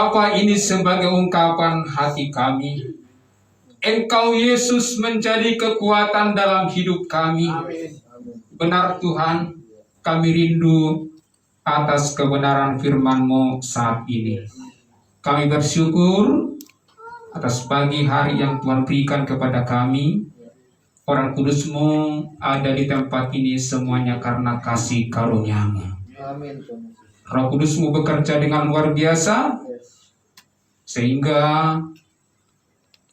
Bapa, ini sebagai ungkapan hati kami. Engkau Yesus menjadi kekuatan dalam hidup kami. Benar Tuhan, kami rindu atas kebenaran firman-Mu saat ini. Kami bersyukur atas pagi hari yang Tuhan berikan kepada kami. Orang Kudus-Mu ada di tempat ini semuanya karena kasih karunia-Mu. Roh Kudus-Mu bekerja dengan luar biasa, sehingga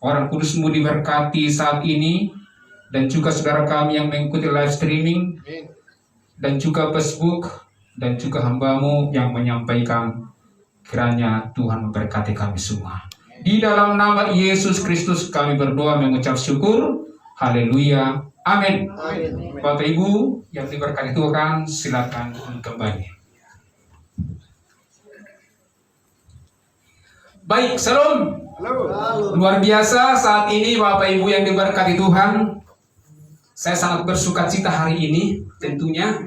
orang Kudus-Mu diberkati saat ini, dan juga saudara kami yang mengikuti live streaming, dan juga Facebook, dan juga hamba-Mu yang menyampaikan. Kiranya Tuhan memberkati kami semua. Di dalam nama Yesus Kristus kami berdoa mengucap syukur. Haleluya. Amin. Bapak Ibu yang diberkati Tuhan, silakan kembali. Baik, salam. Halo. Luar biasa saat ini Bapak Ibu yang diberkati Tuhan. Saya sangat bersuka cita hari ini tentunya,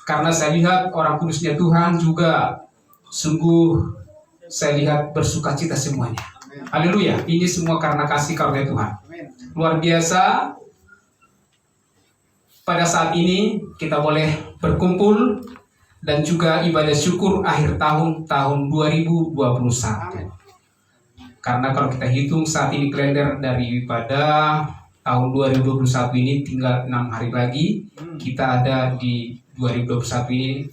karena saya lihat orang kudusnya Tuhan juga sungguh saya lihat bersuka cita semuanya. Haleluya. Ini semua karena kasih karunia Tuhan. Luar biasa. Pada saat ini kita boleh berkumpul dan juga ibadah syukur akhir tahun 2021. Karena kalau kita hitung saat ini kalender daripada tahun 2021 ini tinggal 6 hari lagi, kita ada di 2021 ini.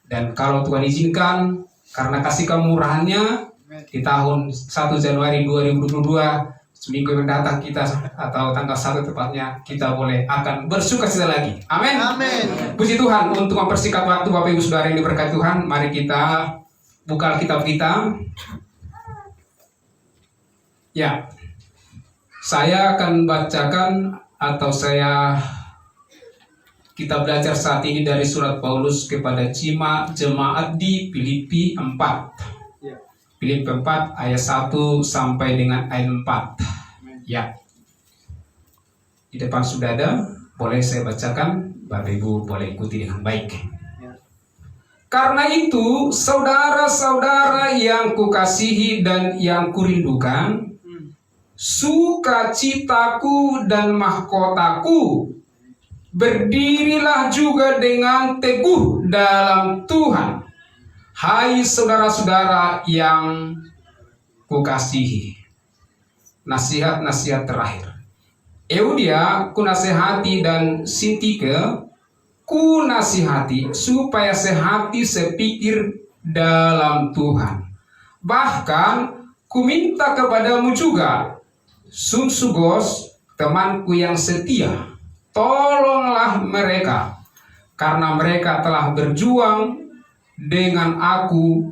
Dan kalau Tuhan izinkan, karena kasih kemurahannya, di tahun 1 Januari 2022, seminggu yang mendatang kita, atau tanggal 1 tepatnya, kita boleh akan bersuka cita lagi. Amin. Puji Tuhan. Untuk mempersingkat waktu Bapak Ibu Saudara yang diberkati Tuhan, mari kita buka Alkitab kita. Ya, saya akan bacakan atau kita belajar saat ini dari surat Paulus kepada jemaat di Filipi 4. Filipi 4 ayat 1 sampai dengan ayat 4. Ya. Di depan sudah ada, boleh saya bacakan, Bapak Ibu boleh ikuti dengan baik. Karena itu, saudara-saudara yang kukasihi dan yang kurindukan, sukacitaku dan mahkotaku, berdirilah juga dengan teguh dalam Tuhan. Hai saudara-saudara yang kukasihi. Nasihat-nasihat terakhir. Eudia kunasihati dan Sintike kunasihati supaya sehati sepikir dalam Tuhan. Bahkan kuminta kepadamu juga, Sunsugos, temanku yang setia, tolonglah mereka, karena mereka telah berjuang dengan aku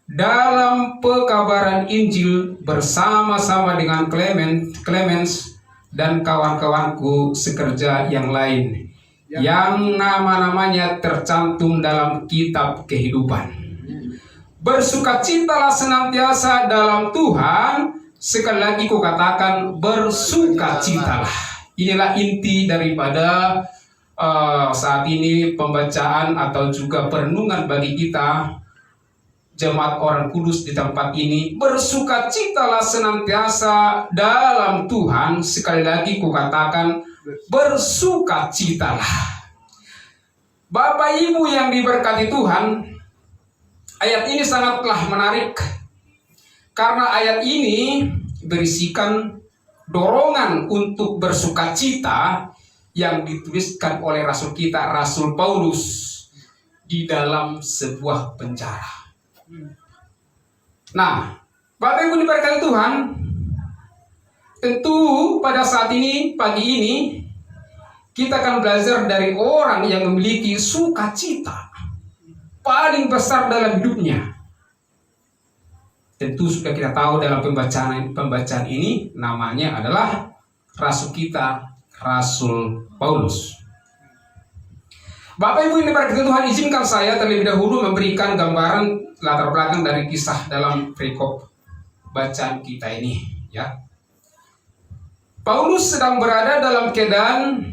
dalam pekabaran Injil bersama-sama dengan Clemens dan kawan-kawanku sekerja yang lain, yang nama-namanya tercantum dalam kitab kehidupan. Bersukacitalah senantiasa dalam Tuhan. Sekali lagi kukatakan, bersukacitalah. Inilah inti daripada saat ini pembacaan atau juga perenungan bagi kita jemaat orang kudus di tempat ini. Bersukacitalah senantiasa dalam Tuhan. Sekali lagi kukatakan, bersukacitalah. Bapak Ibu yang diberkati Tuhan, ayat ini sangatlah menarik, karena ayat ini berisikan dorongan untuk bersukacita yang dituliskan oleh Rasul kita, Rasul Paulus, di dalam sebuah penjara. Nah, Bapak Ibu diberkati Tuhan, tentu pada saat ini, pagi ini, kita akan belajar dari orang yang memiliki sukacita paling besar dalam hidupnya. Tentu sudah kita tahu dalam pembacaan ini, namanya adalah Rasul kita, Rasul Paulus. Bapak Ibu yang diberkati Tuhan, izinkan saya terlebih dahulu memberikan gambaran latar belakang dari kisah dalam perikop bacaan kita ini. Ya, Paulus sedang berada dalam keadaan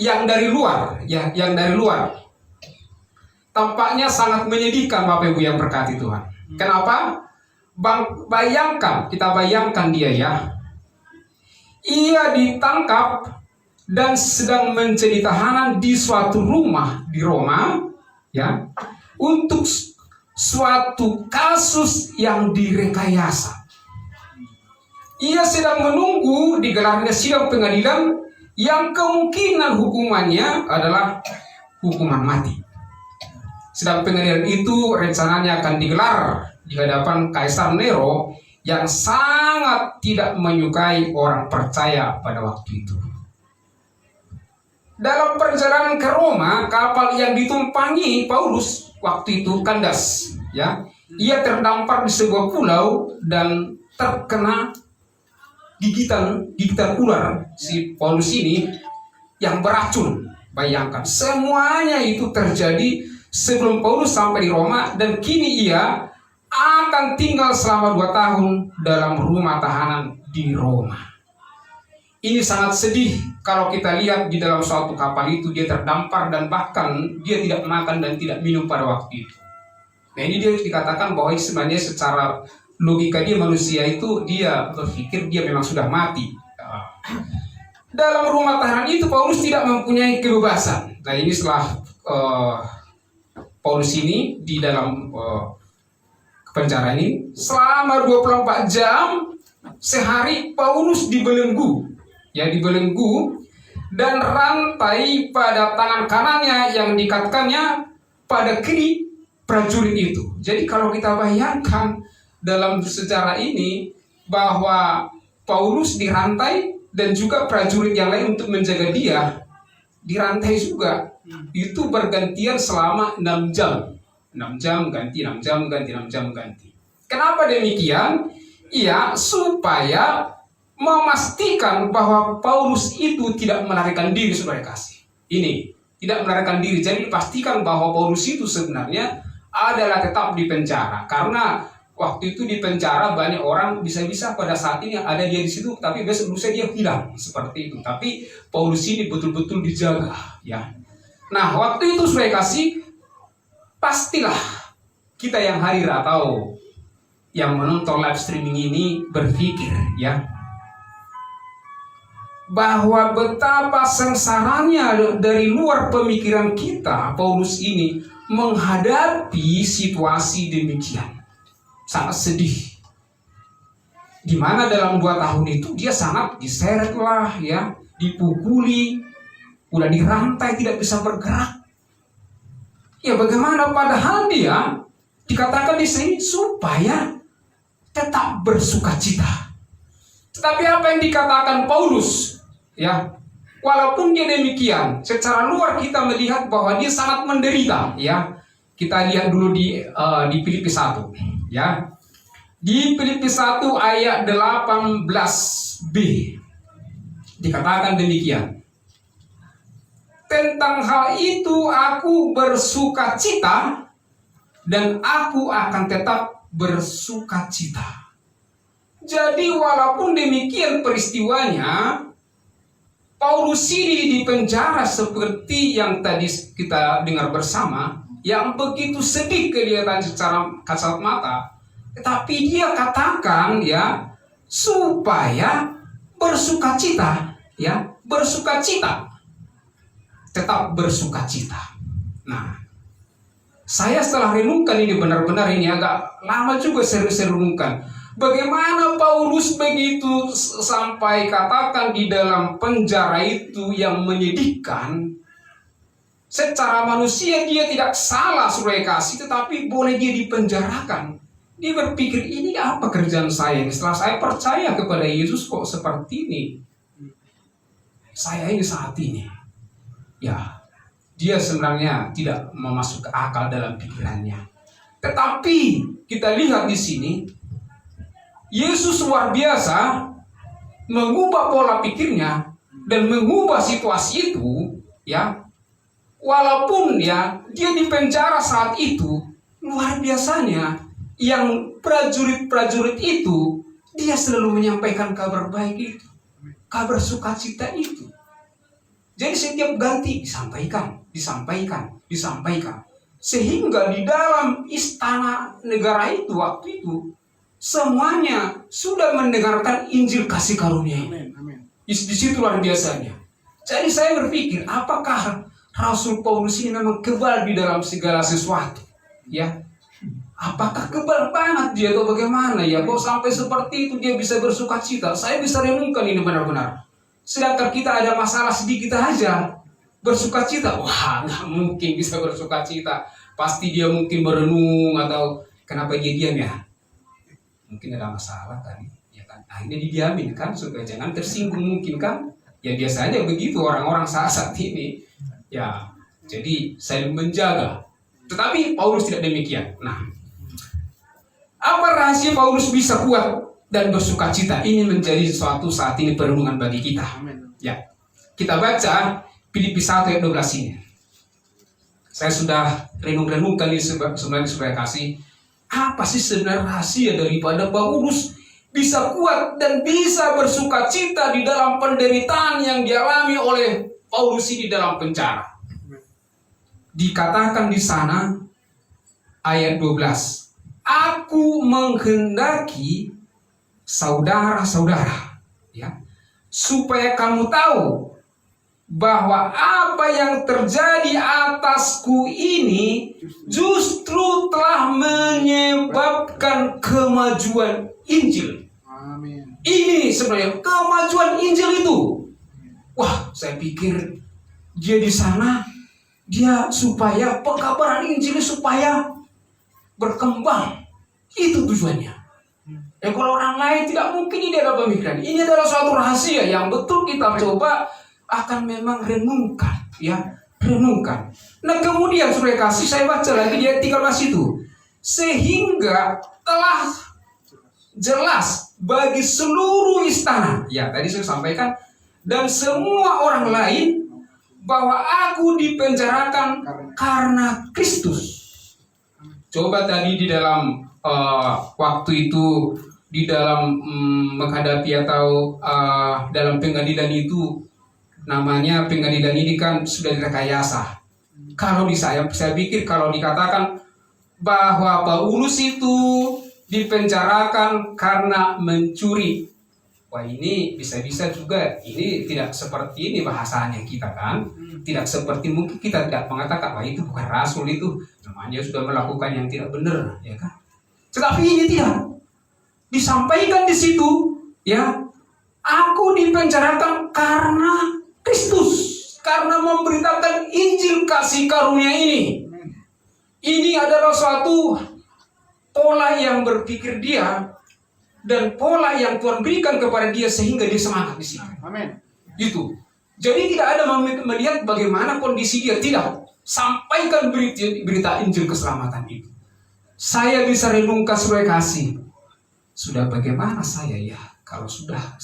yang dari luar, tampaknya sangat menyedihkan Bapak Ibu yang berkati Tuhan. Kenapa? Kita bayangkan dia ya. Ia ditangkap dan sedang menjadi tahanan di suatu rumah di Roma, ya, untuk suatu kasus yang direkayasa. Ia sedang menunggu digelarnya sidang pengadilan yang kemungkinan hukumannya adalah hukuman mati. Sidang pengadilan itu rencananya akan digelar di hadapan Kaisar Nero yang sangat tidak menyukai orang percaya pada waktu itu. Dalam perjalanan ke Roma, kapal yang ditumpangi Paulus waktu itu kandas, ya. Ia terdampar di sebuah pulau dan terkena gigitan ular si Paulus ini yang beracun. Bayangkan, semuanya itu terjadi sebelum Paulus sampai di Roma, dan kini ia akan tinggal selama 2 tahun dalam rumah tahanan di Roma. Ini sangat sedih kalau kita lihat di dalam suatu kapal itu dia terdampar dan bahkan dia tidak makan dan tidak minum pada waktu itu. Nah, ini dia dikatakan bahwa sebenarnya secara logika dia manusia itu dia berpikir dia memang sudah mati. Dalam rumah tahanan itu Paulus tidak mempunyai kebebasan. Nah, ini setelah Paulus ini di dalam penjara ini selama 24 jam sehari Paulus dibelenggu, ya, dibelenggu, dan rantai pada tangan kanannya yang diikatkannya pada kiri prajurit itu. Jadi kalau kita bayangkan dalam sejarah ini bahwa Paulus dirantai dan juga prajurit yang lain untuk menjaga dia dirantai juga, itu bergantian selama 6 jam. 6 jam ganti, 6 jam ganti, 6 jam ganti. Kenapa demikian? Ya, supaya memastikan bahwa Paulus itu tidak melarikan diri, saudara kasih. Ini, tidak melarikan diri. Jadi pastikan bahwa Paulus itu sebenarnya adalah tetap di penjara. Karena waktu itu di penjara banyak orang bisa-bisa pada saat ini ada dia di situ, tapi besok lusa dia hilang, seperti itu. Tapi Paulus ini betul-betul dijaga, ya. Nah, waktu itu saudara kasih, pastilah kita yang hadir atau yang menonton live streaming ini berpikir, ya, bahwa betapa sengsaranya dari luar pemikiran kita Paulus ini menghadapi situasi demikian. Sangat sedih. Di mana dalam 2 tahun itu dia sangat diseret lah, ya, dipukuli, udah dirantai tidak bisa bergerak. Ya, bagaimana padahal dia dikatakan di sini supaya tetap bersukacita. Tetapi apa yang dikatakan Paulus, ya, walaupun dia demikian, secara luar kita melihat bahwa dia sangat menderita, ya. Kita lihat dulu di Filipi 1, ya. Di Filipi 1 ayat 18b dikatakan demikian. Tentang hal itu aku bersukacita dan aku akan tetap bersukacita. Jadi walaupun demikian peristiwanya, Paulus ini di penjara seperti yang tadi kita dengar bersama, yang begitu sedih kelihatan secara kasat mata, tetapi dia katakan, ya, supaya bersukacita, ya, bersukacita. Tetap bersukacita. Nah, saya setelah renungkan ini benar-benar ini agak lama juga saya renungkan. Bagaimana Paulus begitu sampai katakan di dalam penjara itu yang menyedihkan. Secara manusia dia tidak salah, saudara kasih, tetapi boleh dia dipenjarakan. Dia berpikir, ini apa kerjaan saya? Setelah saya percaya kepada Yesus kok seperti ini. Saya ini saat ini. Ya, dia sebenarnya tidak masuk ke akal dalam pikirannya. Tetapi kita lihat di sini, Yesus luar biasa mengubah pola pikirnya dan mengubah situasi itu, ya. Walaupun ya dia dipenjara saat itu, luar biasanya yang prajurit-prajurit itu dia selalu menyampaikan kabar baik itu, kabar sukacita itu. Jadi setiap ganti disampaikan. Sehingga di dalam istana negara itu waktu itu semuanya sudah mendengarkan Injil kasih karunia ini. Di situ luar biasanya. Jadi saya berpikir, apakah Rasul Paulus ini memang kebal di dalam segala sesuatu? Ya, apakah kebal banget dia atau bagaimana ya? Kok sampai seperti itu dia bisa bersuka cita? Saya bisa renungkan ini benar-benar. Sedangkan kita ada masalah sedikit aja, bersuka cita, wah nggak mungkin bisa bersuka cita. Pasti dia mungkin merenung atau kenapa dia diam ya? Mungkin ada masalah tadi, ya kan? Akhirnya didiamin kan supaya jangan tersinggung mungkin kan? Ya biasanya begitu orang-orang saat ini. Ya, jadi saya menjaga. Tetapi Paulus tidak demikian. Nah, apa rahasia Paulus bisa kuat dan bersuka cita? Ini menjadi sesuatu saat ini perenungan bagi kita. Ya, kita baca Filipi 1 ayat 12 ini. Saya sudah renung-renungkan ini sebenarnya supaya kasih. Apa sih sebenarnya rahasia daripada Paulus bisa kuat dan bisa bersuka cita di dalam penderitaan yang dialami oleh Paulus ini dalam penjara? Dikatakan di sana ayat 12. Aku menghendaki saudara-saudara, ya, supaya kamu tahu bahwa apa yang terjadi atasku ini justru telah menyebabkan kemajuan Injil. Amin. Ini sebenarnya kemajuan Injil itu. Wah, saya pikir dia di sana, dia supaya pekabaran Injil supaya berkembang. Itu tujuannya. Kalau orang lain tidak mungkin ini ada pemikiran. Ini adalah suatu rahasia yang betul kita coba akan memang renungkan, ya, renungkan. Nah, kemudian saudara kasih, saya baca lagi di ayat 13 itu. Sehingga telah jelas bagi seluruh istana, ya tadi saya sampaikan, dan semua orang lain bahwa aku dipenjarakan karena Kristus. Coba tadi di dalam waktu itu, di dalam menghadapi atau dalam pengadilan itu, namanya pengadilan ini kan sudah direkayasa. Kalau saya pikir kalau dikatakan bahwa Paulus itu dipenjarakan karena mencuri, wah ini bisa-bisa juga ini tidak seperti ini bahasanya kita kan, tidak seperti mungkin kita tidak mengatakan wah itu bukan rasul, itu namanya sudah melakukan yang tidak benar, ya kan? Tetapi ini tidak disampaikan di situ, ya, aku dipenjarakan karena Kristus, karena memberitakan Injil kasih karunia ini. Ini adalah suatu pola yang berpikir dia dan pola yang Tuhan berikan kepada dia sehingga dia semangat di sini. Amin. Itu. Jadi tidak ada melihat bagaimana kondisi dia, tidak. Sampaikan berita Injil keselamatan itu. Saya bisa renungkan saudara kasih. Sudah bagaimana saya ya kalau sudah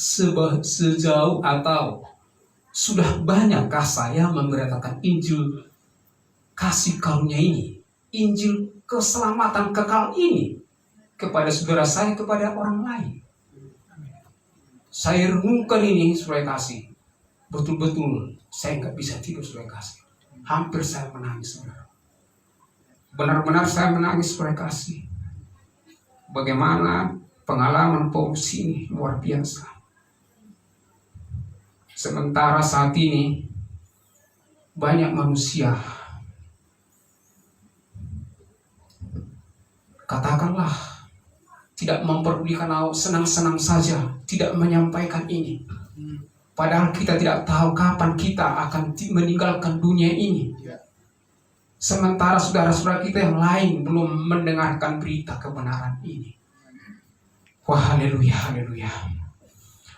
sejauh atau sudah banyakkah saya memberitakan Injil kasih karunia ini, Injil keselamatan kekal ini kepada saudara saya, kepada orang lain. Saya renungkan ini saudara kasih. Betul-betul saya nggak bisa tidur saudara kasih. Hampir saya menangis saudara. Benar-benar saya menangis saudara kasih. Bagaimana pengalaman Paulus ini luar biasa. Sementara saat ini banyak manusia, katakanlah, tidak memperdulikan, senang-senang saja, tidak menyampaikan ini. Padahal kita tidak tahu kapan kita akan meninggalkan dunia ini. Sementara saudara-saudara kita yang lain belum mendengarkan berita kebenaran ini. Wah, haleluya, haleluya.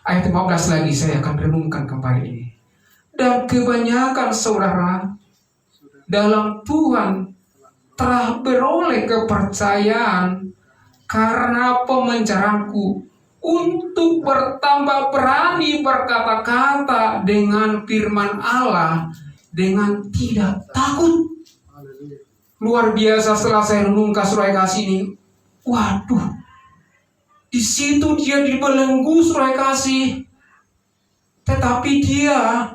Ayat 15 lagi saya akan renungkan kembali ini. Dan kebanyakan saudara dalam Tuhan telah beroleh kepercayaan karena pemenjaraanku untuk bertambah berani berkata-kata dengan firman Allah dengan tidak takut. Luar biasa setelah saya renungkan saudara kasih ini. Waduh. Di situ dia dibelenggu saudara kasih. Tetapi dia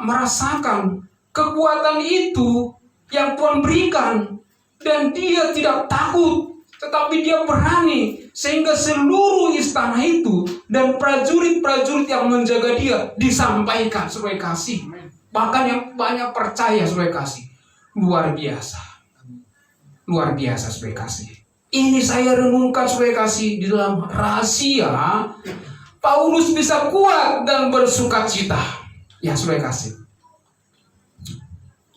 merasakan kekuatan itu yang Tuhan berikan. Dan dia tidak takut. Tetapi dia berani sehingga seluruh istana itu dan prajurit-prajurit yang menjaga dia disampaikan supaya kasih. Bahkan yang banyak percaya supaya kasih. Luar biasa. Luar biasa supaya kasih. Ini saya renungkan supaya kasih di dalam rahasia Paulus bisa kuat dan bersukacita. Ya, supaya kasih.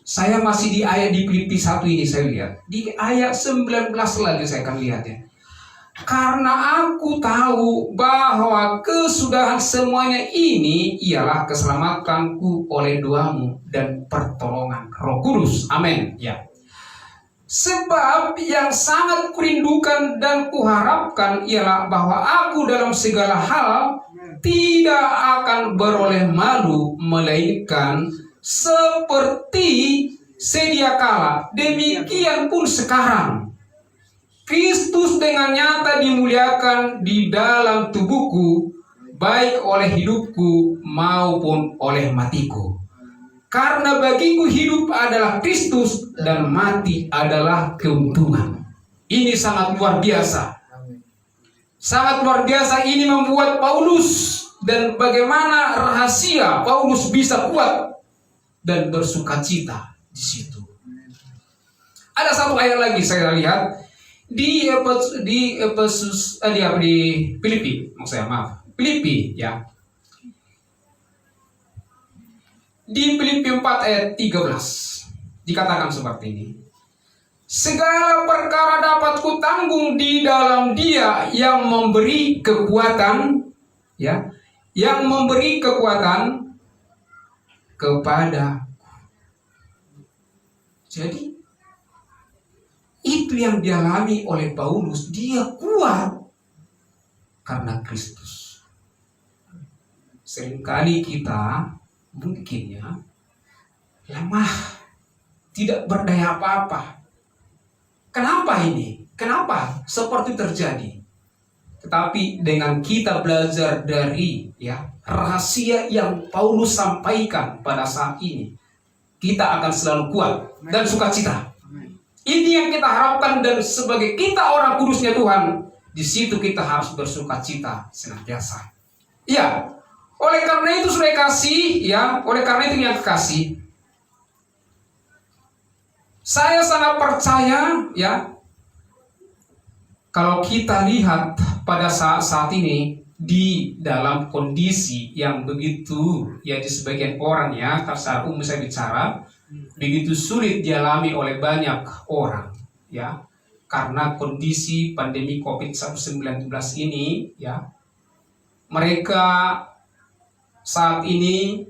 Saya masih di ayat di Filipi 1 ini saya lihat. Di ayat 19 lagi saya akan lihat ya. Karena aku tahu bahwa kesudahan semuanya ini ialah keselamatanku oleh doamu dan pertolongan Roh Kudus. Amin. Ya. Sebab yang sangat kurindukan dan kuharapkan ialah bahwa aku dalam segala hal tidak akan beroleh malu, melainkan seperti sedia kala, demikian pun sekarang Kristus dengan nyata dimuliakan di dalam tubuhku, baik oleh hidupku maupun oleh matiku. Karena bagiku hidup adalah Kristus dan mati adalah keuntungan. Ini sangat luar biasa. Sangat luar biasa ini membuat Paulus, dan bagaimana rahasia Paulus bisa kuat dan bersukacita di situ. Ada satu ayat lagi saya lihat di Filipi, Filipi ya. Di Filipi 4 ayat 13 dikatakan seperti ini. Segala perkara dapat kutanggung di dalam Dia yang memberi kekuatan, ya, yang memberi kekuatan kepada. Jadi itu yang dialami oleh Paulus, dia kuat karena Kristus. Seringkali kita mungkinnya lemah, tidak berdaya apa-apa. Kenapa ini? Kenapa seperti terjadi? Tetapi dengan kita belajar dari rahasia yang Paulus sampaikan pada saat ini, kita akan selalu kuat dan sukacita. Ini yang kita harapkan, dan sebagai kita orang kudusnya Tuhan, di situ kita harus bersukacita senantiasa. Ya, oleh karena itu sudah kasih, oleh karena itu yang kasih, saya sangat percaya kalau kita lihat pada saat ini di dalam kondisi yang begitu di sebagian orang secara umum saya bicara begitu sulit dialami oleh banyak orang karena kondisi pandemi COVID-19 ini mereka saat ini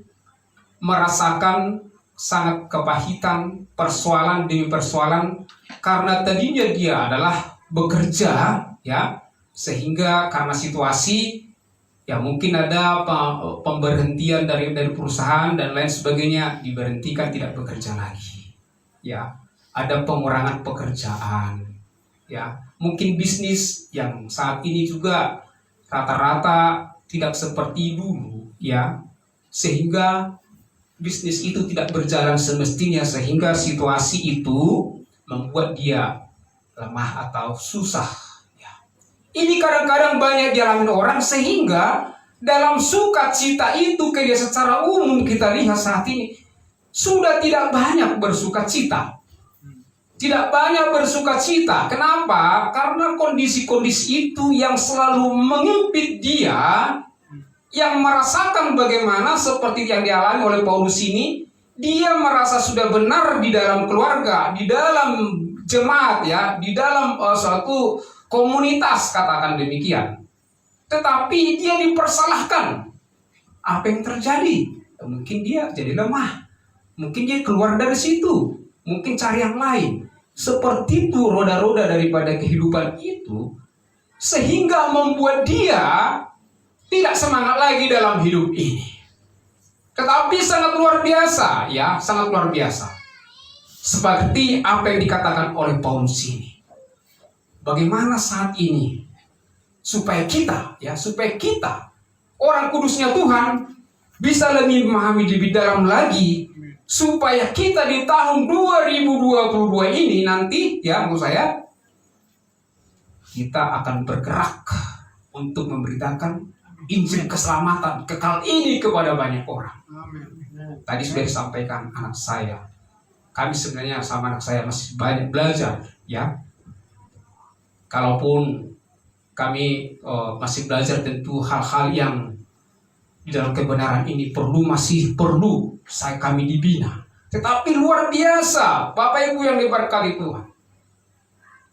merasakan sangat kepahitan, persoalan demi persoalan, karena tadinya dia adalah bekerja sehingga karena situasi mungkin ada pemberhentian dari perusahaan dan lain sebagainya, diberhentikan, tidak bekerja lagi. Ada pengurangan pekerjaan. Mungkin bisnis yang saat ini juga rata-rata tidak seperti dulu, sehingga bisnis itu tidak berjalan semestinya, sehingga situasi itu membuat dia lemah atau susah. Ini kadang-kadang banyak dialami orang, sehingga dalam sukacita itu secara umum kita lihat saat ini sudah tidak banyak bersukacita. Tidak banyak bersukacita. Kenapa? Karena kondisi-kondisi itu yang selalu mengimpit dia, yang merasakan bagaimana seperti yang dialami oleh Paulus ini. Dia merasa sudah benar di dalam keluarga, di dalam jemaat, di dalam suatu komunitas, katakan demikian. Tetapi dia dipersalahkan. Apa yang terjadi? Mungkin dia jadi lemah. Mungkin dia keluar dari situ. Mungkin cari yang lain. Seperti itu roda-roda daripada kehidupan itu, sehingga membuat dia tidak semangat lagi dalam hidup ini. Tetapi sangat luar biasa, sangat luar biasa. Seperti apa yang dikatakan oleh Paulus ini. Bagaimana saat ini supaya kita orang kudusnya Tuhan bisa lebih memahami lebih dalam lagi, supaya kita di tahun 2022 ini nanti menurut saya kita akan bergerak untuk memberitakan Injil keselamatan kekal ini kepada banyak orang. Tadi sudah disampaikan anak saya. Kami sebenarnya sama anak saya masih banyak belajar, ya. Kalaupun kami masih belajar, tentu hal-hal yang di dalam kebenaran ini masih perlu kami dibina. Tetapi luar biasa, Bapak Ibu yang diberkati Tuhan.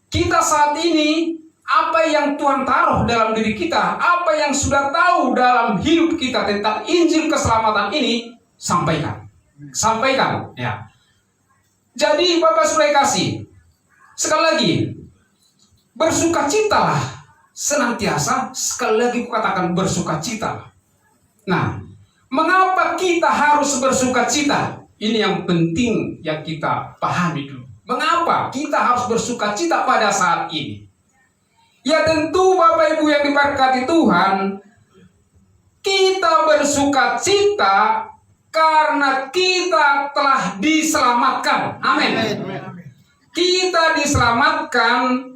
Kita saat ini, apa yang Tuhan taruh dalam diri kita, apa yang sudah tahu dalam hidup kita tentang Injil keselamatan ini, sampaikan, ya. Jadi Bapak Saudara kasih, sekali lagi, bersukacitalah senantiasa. Sekali lagi kukatakan bersukacitalah. Nah, mengapa kita harus bersukacita? Ini yang penting yang kita pahami dulu. Mengapa kita harus bersukacita pada saat ini? Ya tentu Bapak Ibu yang diberkati Tuhan, kita bersukacita karena kita telah diselamatkan. Amin. Kita diselamatkan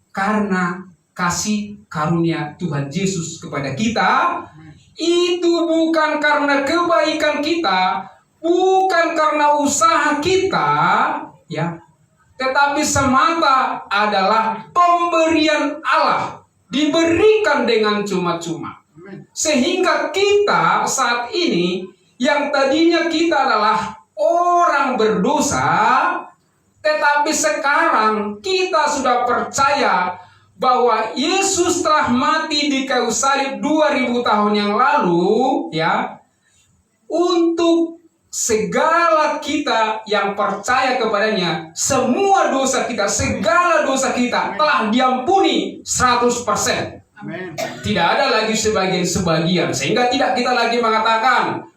karena kasih karunia Tuhan Yesus kepada kita. Itu bukan karena kebaikan kita, bukan karena usaha kita, ya, tetapi semata adalah pemberian Allah, diberikan dengan cuma-cuma. Sehingga kita saat ini, yang tadinya kita adalah orang berdosa, tetapi sekarang kita sudah percaya bahwa Yesus telah mati di kayu salib 2000 tahun yang lalu, ya, untuk segala kita yang percaya kepadanya. Semua dosa kita, segala dosa kita telah diampuni 100%. Amen. Tidak ada lagi sebagian-sebagian, sehingga tidak kita lagi mengatakan,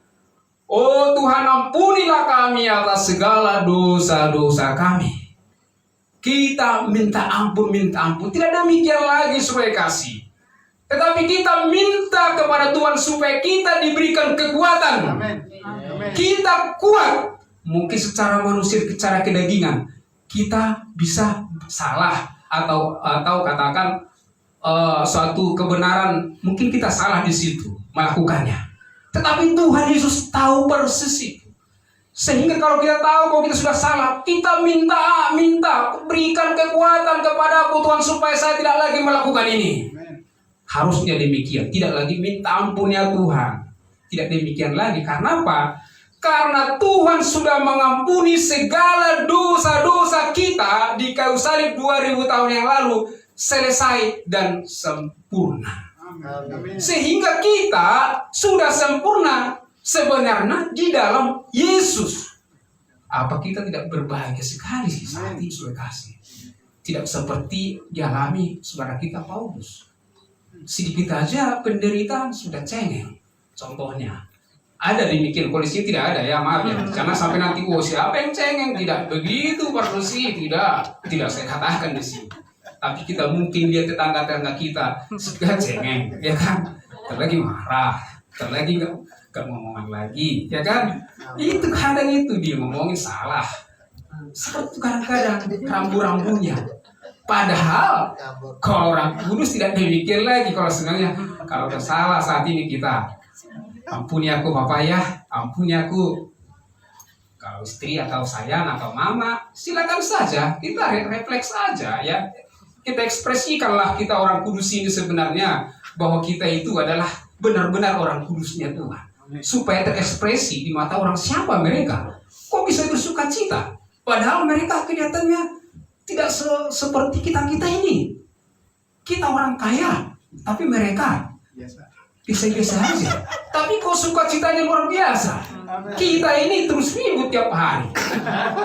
oh Tuhan, ampunilah kami atas segala dosa-dosa kami. Kita minta ampun. Tidak demikian lagi supaya kasih. Tetapi kita minta kepada Tuhan supaya kita diberikan kekuatan. Amen. Kita kuat. Mungkin secara manusia, secara kedagingan, kita bisa salah atau katakan suatu kebenaran, mungkin kita salah di situ melakukannya. Tetapi Tuhan Yesus tahu persis itu. Sehingga kalau kita tahu bahwa kita sudah salah, kita minta, berikan kekuatan kepada aku Tuhan supaya saya tidak lagi melakukan ini. Harusnya demikian, tidak lagi minta ampun ya Tuhan. Tidak demikian lagi, karena apa? Karena Tuhan sudah mengampuni segala dosa-dosa kita di kayu salib 2000 tahun yang lalu, selesai dan sempurna. Sehingga kita sudah sempurna sebenarnya di dalam Yesus. Apa kita tidak berbahagia sekali saat ini, saudara kasih? Tidak seperti dialami saudara kita Paulus. Sedikit aja penderitaan sudah cengeng. Contohnya, ada demikian kondisi, tidak ada ya, maaf ya. Jangan sampai nanti siapa yang cengeng, tidak begitu perlusi, tidak saya katakan di sini. Tapi kita mungkin lihat tetangga-tetangga kita sudah cengeng, ya kan? Terlagi marah, terlagi nggak ngomongan lagi, ya kan? Itu kadang itu dia ngomongin salah. Seperti kadang-kadang rambu-rambunya. Padahal kalau orang kudus tidak demikian lagi. Kalau sebenarnya kalau udah salah saat ini kita, ampuni aku Bapak ya, ampuni aku. Kalau istri atau sayang atau mama, silakan saja kita refleks saja ya. Kita ekspresikanlah kita orang kudus ini sebenarnya bahwa kita itu adalah benar-benar orang kudusnya Tuhan. Supaya terekspresi di mata orang, siapa mereka? Kok bisa bersuka cita? Padahal mereka kelihatannya tidak seperti kita ini. Kita orang kaya, tapi mereka biasa-biasa aja. Tapi kok sukacitanya luar biasa. Kita ini terus ribut tiap hari.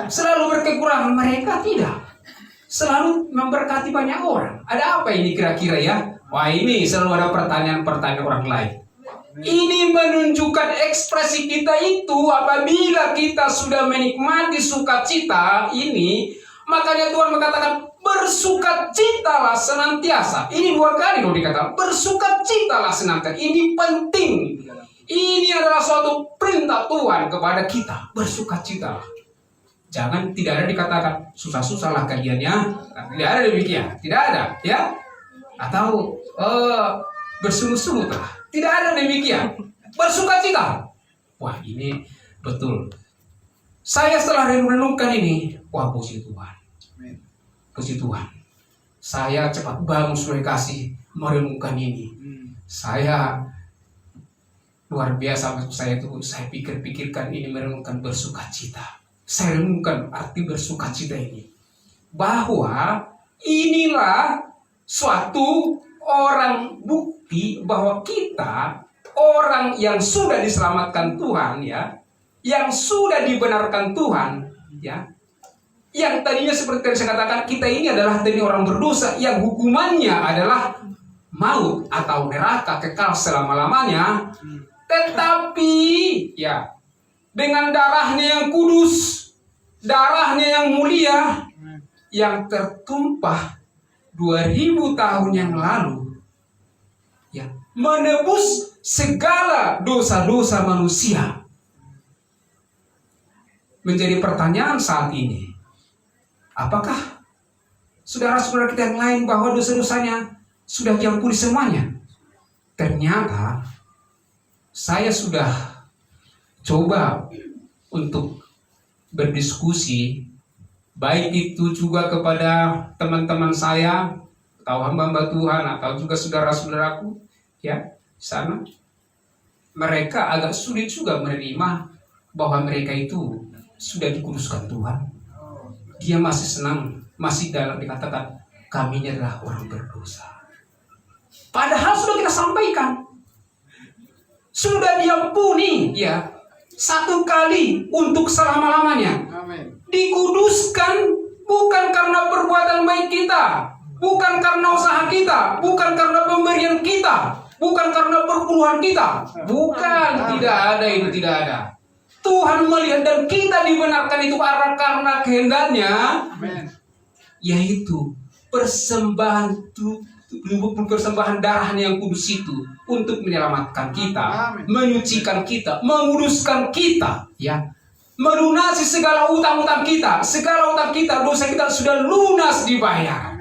Selalu berkekurangan, mereka tidak. Selalu memberkati banyak orang. Ada apa ini kira-kira ya? Wah, ini selalu ada pertanyaan-pertanyaan orang lain. Ini menunjukkan ekspresi kita itu apabila kita sudah menikmati sukacita ini, makanya Tuhan mengatakan bersukacitalah senantiasa. Ini 2 kali loh dikatakan bersukacitalah senantiasa. Ini penting. Ini adalah suatu perintah Tuhan kepada kita, bersukacitalah. Jangan, tidak ada dikatakan susah-susah lah kaliannya. Tidak ada demikian, tidak ada, ya. Atau bersungut-sungut lah, tidak ada demikian. Bersukacita. Wah, ini betul. Saya setelah renungkan ini, wah, puji Tuhan, puji Tuhan. Saya cepat bangun supaya kasih merenungkan ini. Saya luar biasa, saya pikir-pikirkan ini, merenungkan bersukacita. Saya renungkan arti bersukacita ini, bahwa inilah suatu orang bukti bahwa kita orang yang sudah diselamatkan Tuhan, ya, yang sudah dibenarkan Tuhan, ya, yang tadinya seperti yang saya katakan, kita ini adalah tadi orang berdosa yang hukumannya adalah maut atau neraka kekal selama-lamanya, tetapi ya dengan darahnya yang kudus, darahnya yang mulia, yang tertumpah 2000 tahun yang lalu, ya, menebus segala dosa-dosa manusia. Menjadi pertanyaan saat ini, apakah saudara-saudara kita yang lain bahwa dosa-dosanya sudah diampuni semuanya? Ternyata saya sudah coba untuk berdiskusi, baik itu juga kepada teman-teman saya atau hamba-hamba Tuhan atau juga saudara-saudaraku, ya, di sana. Mereka agak sulit juga menerima bahwa mereka itu sudah dikuduskan Tuhan. Dia masih senang, masih dalam dikatakan kami ini adalah orang berdosa. Padahal sudah kita sampaikan, sudah diampuni, ya, satu kali untuk selama-lamanya. Dikuduskan bukan karena perbuatan baik kita, bukan karena usaha kita, bukan karena pemberian kita, bukan karena perpuluhan kita, bukan, tidak ada itu, tidak ada. Tuhan melihat dan kita dibenarkan itu karena kehendaknya, yaitu persembahan darahnya yang kudus itu untuk menyelamatkan kita, menyucikan kita, menguduskan kita, ya, melunasi segala utang-utang kita, dosa kita sudah lunas dibayar.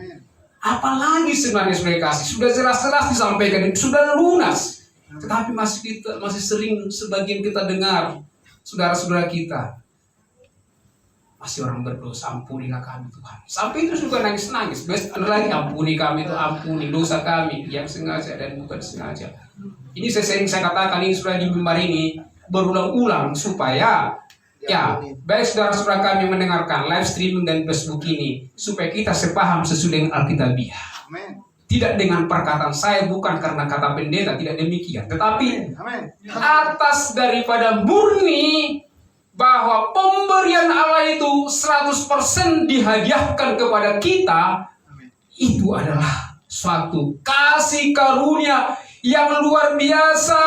Apalagi sebenarnya sudah kasih, sudah jelas-jelas disampaikan, sudah lunas. Tetapi masih sering sebagian kita dengar saudara-saudara kita masih orang berdosa, ampunilah kami Tuhan. Sampai itu juga nangis-nangis. Ada lagi, ampuni kami, itu ampuni dosa kami yang sengaja dan bukan sengaja. Ini saya katakan, ini sudah di mimbar ini berulang-ulang supaya, ya, baik saudara-saudara kami mendengarkan live streaming dan Facebook ini, supaya kita sepaham sesuai dengan Alkitabiah. Tidak dengan perkataan saya, bukan karena kata pendeta, tidak demikian. Tetapi atas daripada murni bahwa pemberian Allah itu 100% dihadiahkan kepada kita, itu adalah suatu kasih karunia yang luar biasa,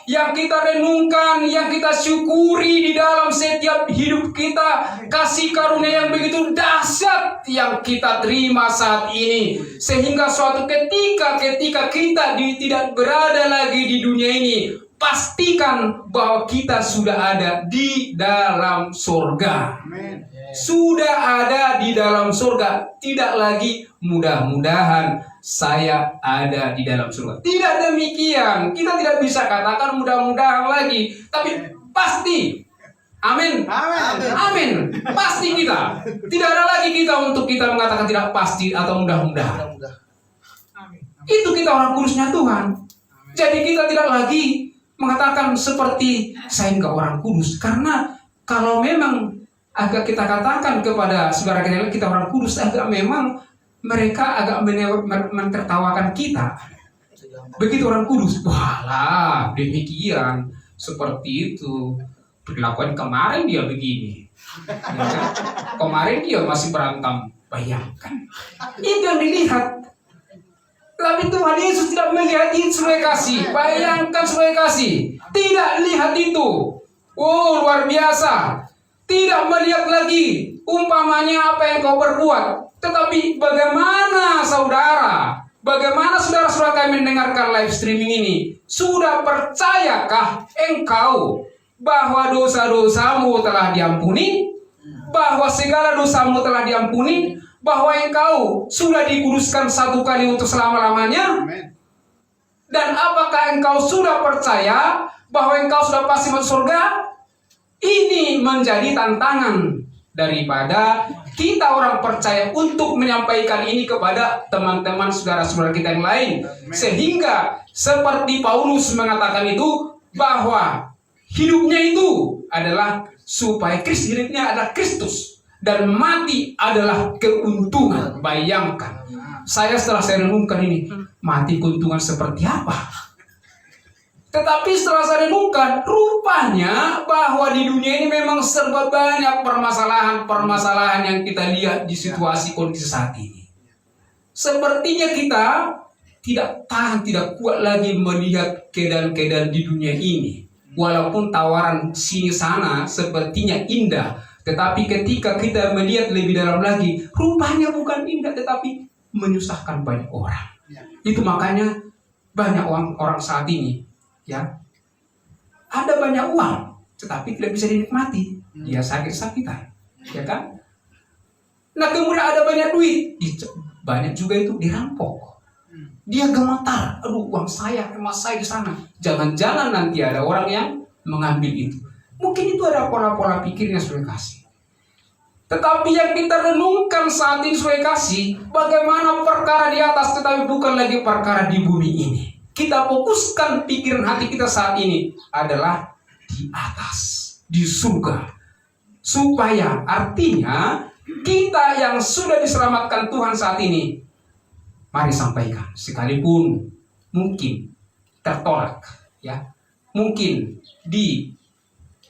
yang kita renungkan, yang kita syukuri di dalam setiap hidup kita. Kasih karunia yang begitu dahsyat yang kita terima saat ini, sehingga suatu ketika kita tidak berada lagi di dunia ini, pastikan bahwa kita sudah ada di dalam surga. Sudah ada di dalam surga. Tidak lagi mudah-mudahan saya ada di dalam surga. Tidak demikian. Kita tidak bisa katakan mudah-mudahan lagi, tapi pasti. Amin. Amin. Pasti kita. Tidak ada lagi kita untuk kita mengatakan tidak pasti atau mudah-mudahan. Itu kita orang kudusnya Tuhan. Jadi kita tidak lagi mengatakan seperti saya enggak orang kudus, karena kalau memang agak kita katakan kepada saudara kita orang kudus, agak memang mereka agak mentertawakan kita. Begitu orang kudus, walah demikian, seperti itu. Perlakuan kemarin dia begini, ya kan? Kemarin dia masih berantem, bayangkan. Itu yang dilihat. Tapi Tuhan Yesus tidak melihat itu sebagai kasih. Bayangkan sebagai kasih. Tidak lihat itu. Oh, luar biasa. Tidak melihat lagi umpamanya apa yang kau berbuat, tetapi bagaimana saudara-saudara kami mendengarkan live streaming ini? Sudah percayakah engkau bahwa dosa-dosamu telah diampuni? bahwa segala dosamu telah diampuni, bahwa engkau sudah dikuduskan satu kali untuk selama-lamanya? Dan apakah engkau sudah percaya bahwa engkau sudah pasti masuk surga? Ini menjadi tantangan daripada kita orang percaya untuk menyampaikan ini kepada teman-teman saudara-saudara kita yang lain. Sehingga seperti Paulus mengatakan itu, bahwa hidupnya itu adalah supaya hidupnya adalah Kristus, dan mati adalah keuntungan. Bayangkan, setelah saya renungkan ini, mati keuntungan seperti apa? Tetapi setelah saya renungkan, rupanya bahwa di dunia ini memang serba banyak permasalahan-permasalahan yang kita lihat di situasi kondisi saat ini. Sepertinya kita tidak tahan, tidak kuat lagi melihat keadaan-keadaan di dunia ini. Walaupun tawaran sini sana sepertinya indah, tetapi ketika kita melihat lebih dalam lagi, rupanya bukan indah tetapi menyusahkan banyak orang. Itu makanya banyak orang saat ini, ya, ada banyak uang tetapi tidak bisa dinikmati, dia sakit-sakitan, ya kan? Nah, kemudian ada banyak duit, banyak juga itu dirampok. Dia gemetar, aduh, uang saya, emas saya di sana. Jangan-jangan nanti ada orang yang mengambil itu. Mungkin itu ada pola-pola pikirnya, saudara kasih. Tetapi yang kita renungkan saat ini, saudara kasih, bagaimana perkara di atas tetapi bukan lagi perkara di bumi ini. Kita fokuskan pikiran hati kita saat ini adalah di atas, di surga. Supaya artinya kita yang sudah diselamatkan Tuhan saat ini, mari sampaikan, sekalipun mungkin tertolak, ya, mungkin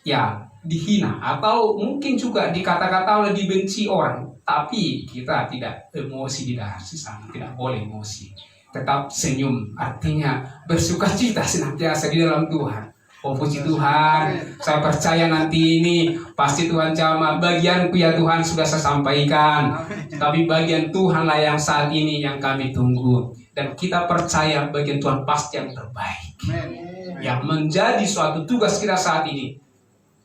dihina, atau mungkin juga dikata-kata oleh dibenci orang, tapi kita tidak emosi di dalam sana, tidak boleh emosi. Tetap senyum, artinya bersukacita senantiasa di dalam Tuhan. Oh, puji Tuhan, saya percaya nanti ini pasti Tuhan jamah. Bagianku ya Tuhan sudah saya sampaikan, tapi bagian Tuhanlah yang saat ini yang kami tunggu. Dan kita percaya bagian Tuhan pasti yang terbaik. Yang menjadi suatu tugas kita saat ini,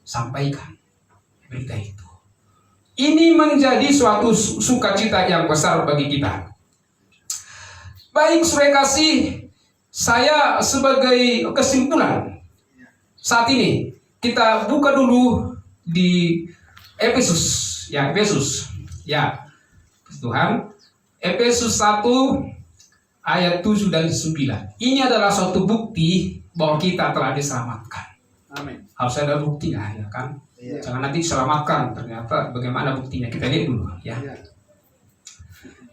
sampaikan berita itu. Ini menjadi suatu sukacita yang besar bagi kita. Baik, saudara kasih, saya sebagai kesimpulan saat ini kita buka dulu di Efesus, ya, Tuhan, Efesus 1 ayat 7 dan 9. Ini adalah suatu bukti bahwa kita telah diselamatkan. Amin. Harus ada buktinya, ya kan? Ya. Jangan nanti diselamatkan, ternyata bagaimana buktinya, kita lihat dulu, ya.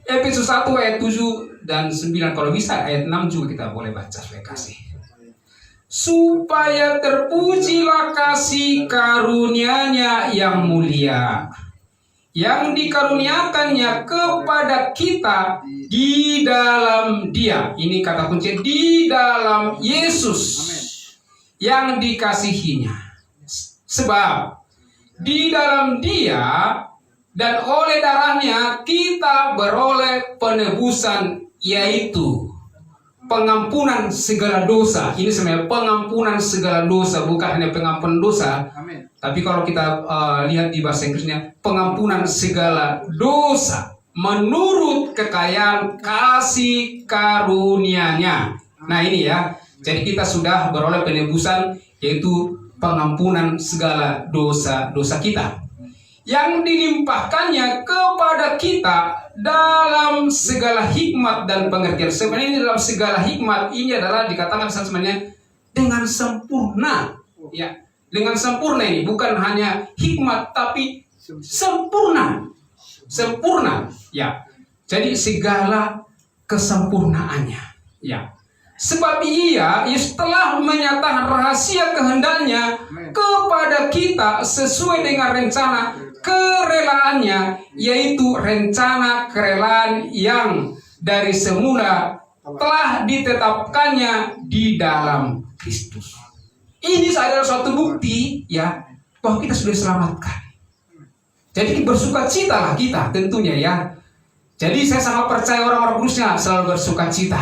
Efesus 1 ayat 7 dan 9, kalau bisa ayat 6 juga kita boleh baca, saudara kasih. Supaya terpujilah kasih karunia-Nya yang mulia, yang dikaruniakannya kepada kita di dalam Dia. Ini kata kunci, di dalam Yesus yang dikasihinya. Sebab di dalam Dia dan oleh darahnya kita beroleh penebusan, yaitu pengampunan segala dosa. Ini sebenarnya pengampunan segala dosa, bukan hanya pengampunan dosa. Amin. Tapi kalau kita lihat di bahasa Inggrisnya, pengampunan segala dosa menurut kekayaan kasih karunia-Nya. Nah ini ya, jadi kita sudah beroleh penebusan, yaitu pengampunan segala dosa-dosa kita, yang dilimpahkannya kepada kita dalam segala hikmat dan pengertian. Sebenarnya ini dalam segala hikmat ini adalah dikatakan sebenarnya dengan sempurna, ya, dengan sempurna. Ini bukan hanya hikmat tapi sempurna, ya. Jadi segala kesempurnaannya, ya. Sebab Ia setelah menyatakan rahasia kehendaknya kepada kita sesuai dengan rencana kerelaannya, yaitu rencana kerelaan yang dari semula telah ditetapkannya di dalam Kristus. Ini adalah suatu bukti, ya, bahwa kita sudah diselamatkan. Jadi bersukacitalah kita tentunya, ya. Jadi saya sangat percaya orang-orang kudusnya selalu bersukacita.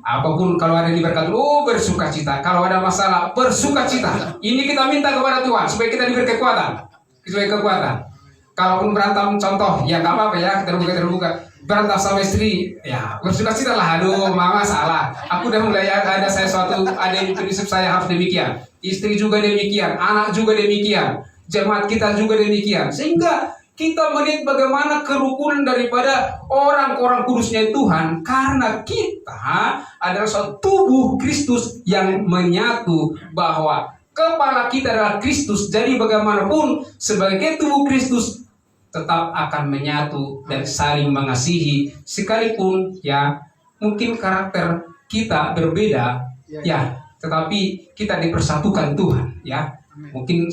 Apapun, kalau ada diberkati, bersukacita. Kalau ada masalah, bersukacita. Ini kita minta kepada Tuhan supaya kita diberi kekuatan. Kalaupun berantem, contoh, ya nggak apa-apa ya, terbuka. Berantem sama istri, ya bersuka-cita lah. Aduh, mama salah. Aku udah mulai ada yang prinsip saya harus demikian. Istri juga demikian, anak juga demikian, jemaat kita juga demikian. Sehingga kita melihat bagaimana kerukunan daripada orang-orang kudusnya Tuhan, karena kita adalah suatu tubuh Kristus yang menyatu, bahwa kepala kita adalah Kristus. Jadi bagaimanapun sebagai tubuh Kristus tetap akan menyatu dan saling mengasihi, sekalipun ya mungkin karakter kita berbeda, ya tetapi kita dipersatukan Tuhan, ya. Mungkin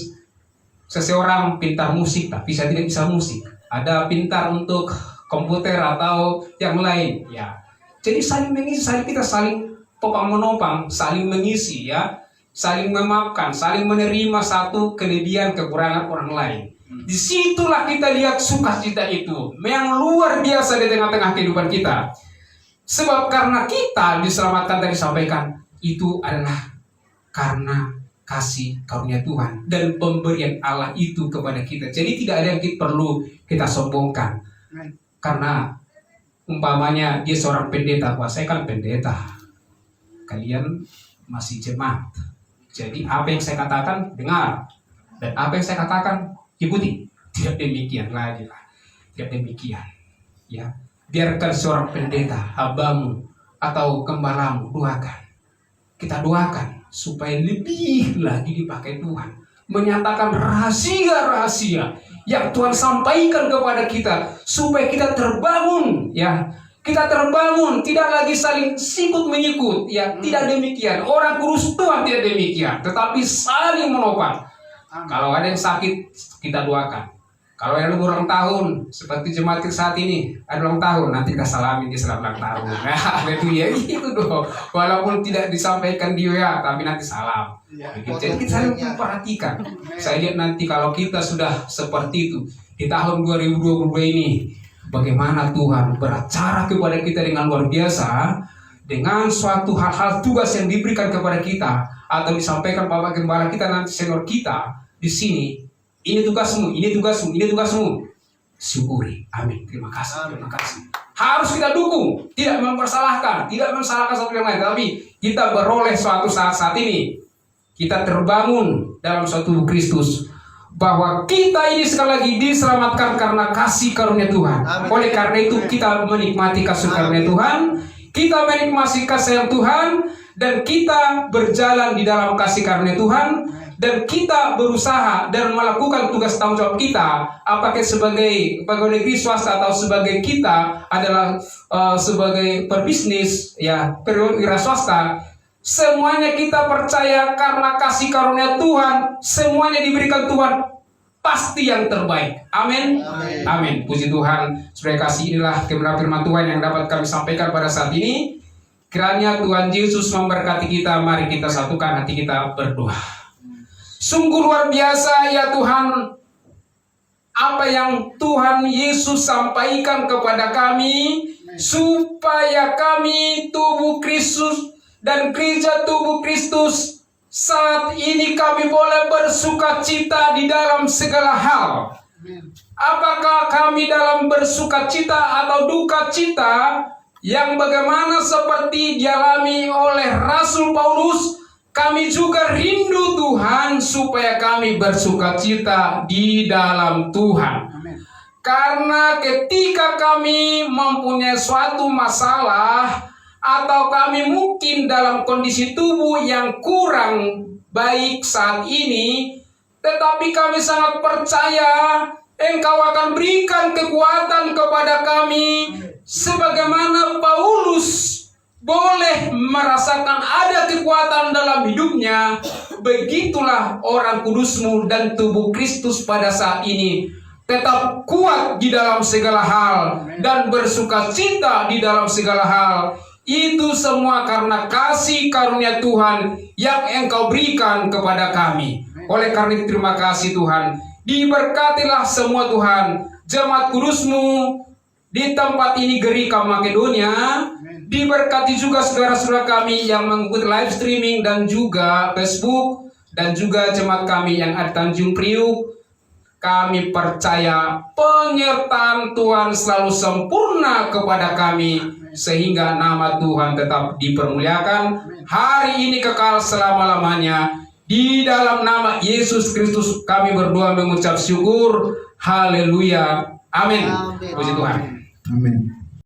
seseorang pintar musik tapi saya tidak bisa musik, ada pintar untuk komputer atau yang lain, ya. Jadi saling mengisi, kita saling topang menopang, saling mengisi, ya, saling memaafkan, saling menerima satu kelebihan kekurangan orang lain. Disitulah kita lihat sukacita itu yang luar biasa di tengah-tengah kehidupan kita. Sebab karena kita diselamatkan, tadi sampaikan, itu adalah karena kasih karunia Tuhan dan pemberian Allah itu kepada kita. Jadi tidak ada yang perlu kita sombongkan. Karena umpamanya dia seorang pendeta, wah saya kan pendeta, kalian masih jemaat. Jadi apa yang saya katakan dengar, dan apa yang saya katakan ikuti. Tidak demikian lagi lah. Tidak demikian, ya. Biarkan seorang pendeta, hambamu atau gembalamu doakan. Kita doakan supaya lebih lagi dipakai Tuhan, menyatakan rahasia-rahasia yang Tuhan sampaikan kepada kita, supaya kita terbangun, ya. Kita terbangun, tidak lagi saling sikut menyikut, ya. Tidak demikian. Orang kudus Tuhan tidak demikian, tetapi saling menopang. Kalau ada yang sakit, kita doakan. Kalau yang ulang tahun, seperti jemaat kita saat ini, ada ulang tahun, nanti kita salamin di selamat ulang tahun. Nah, itu ya, itu dong. Walaupun tidak disampaikan di WA, tapi nanti salam. Jadi kita saling memperhatikan. Saya lihat nanti kalau kita sudah seperti itu, di tahun 2022 ini, bagaimana Tuhan beracara kepada kita dengan luar biasa, dengan suatu hal-hal tugas yang diberikan kepada kita, atau disampaikan Bapak Gembala kita nanti senior kita di sini. Ini tugasmu, ini tugasmu, ini tugasmu. Syukuri. Amin. Terima kasih. Terima kasih. Harus kita dukung, tidak mempersalahkan, tidak mensalahkan satu yang lain, tapi kita beroleh suatu saat ini. Kita terbangun dalam suatu Kristus, bahwa kita ini sekali lagi diselamatkan karena kasih karunia Tuhan. Amin. Oleh karena itu kita menikmati kasih karunia Tuhan, kita menikmati kasih Tuhan, dan kita berjalan di dalam kasih karunia Tuhan. Dan kita berusaha dan melakukan tugas tanggung jawab kita, apakah sebagai pegawai negeri swasta atau sebagai kita adalah sebagai perbisnis, ya, perwira swasta, semuanya kita percaya karena kasih karunia Tuhan, semuanya diberikan Tuhan pasti yang terbaik. Amin. Amin. Puji Tuhan. Supaya kasih inilah kebenaran firman Tuhan yang dapat kami sampaikan pada saat ini. Kiranya Tuhan Yesus memberkati kita. Mari kita satukan hati kita berdoa. Sungguh luar biasa ya Tuhan, apa yang Tuhan Yesus sampaikan kepada kami, supaya kami tubuh Kristus dan gereja tubuh Kristus saat ini kami boleh bersukacita di dalam segala hal. Apakah kami dalam bersukacita atau duka cita yang bagaimana seperti dialami oleh Rasul Paulus, kami juga rindu Tuhan supaya kami bersukacita di dalam Tuhan. Amen. Karena ketika kami mempunyai suatu masalah, atau kami mungkin dalam kondisi tubuh yang kurang baik saat ini, tetapi kami sangat percaya Engkau akan berikan kekuatan kepada kami, sebagaimana Paulus boleh merasakan ada kekuatan dalam hidupnya. Begitulah orang kudusmu dan tubuh Kristus pada saat ini tetap kuat di dalam segala hal dan bersukacita di dalam segala hal. Itu semua karena kasih karunia Tuhan yang Engkau berikan kepada kami. Oleh karena itu terima kasih Tuhan. Diberkatilah semua Tuhan jemaat kudusmu di tempat ini Gerika Makedonia. Diberkati juga saudara-saudara kami yang mengikuti live streaming dan juga Facebook, dan juga jemaat kami yang ada Tanjung Priuk, kami percaya penyertaan Tuhan selalu sempurna kepada kami, sehingga nama Tuhan tetap dipermuliakan hari ini kekal selama-lamanya. Di dalam nama Yesus Kristus kami berdoa mengucap syukur. Haleluya. Amin. Puji Tuhan. Amin.